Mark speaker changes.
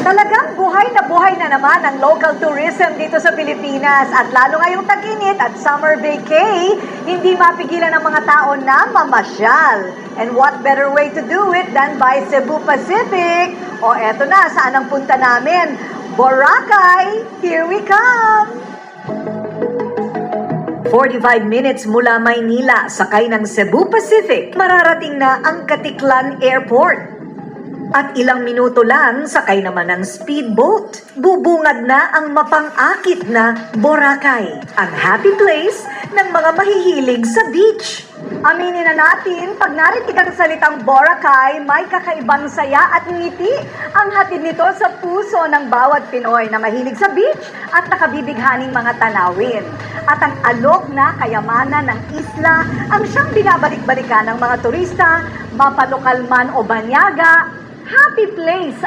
Speaker 1: Talagang buhay na naman ang local tourism dito sa Pilipinas at lalo ngayong tag-init at summer vacay, hindi mapigilan ng mga tao na mamasyal. And what better way to do it than by Cebu Pacific? O eto na, saan ang punta namin? Boracay, here we come! 45 minutes mula Maynila, sakay ng Cebu Pacific, mararating na ang Katiklan Airport. At ilang minuto lang, sakay naman ng speedboat. Bubungad na ang mapang-akit na Boracay, ang happy place ng mga mahihilig sa beach. Aminin na natin, pag narinig ang salitang Boracay, may kakaibang saya at ngiti ang hatid nito sa puso ng bawat Pinoy na mahilig sa beach at nakabibighaning mga tanawin. At ang alok na kayamanan ng isla ang siyang binabalik-balikan ng mga turista, mapalokal man o banyaga, happy place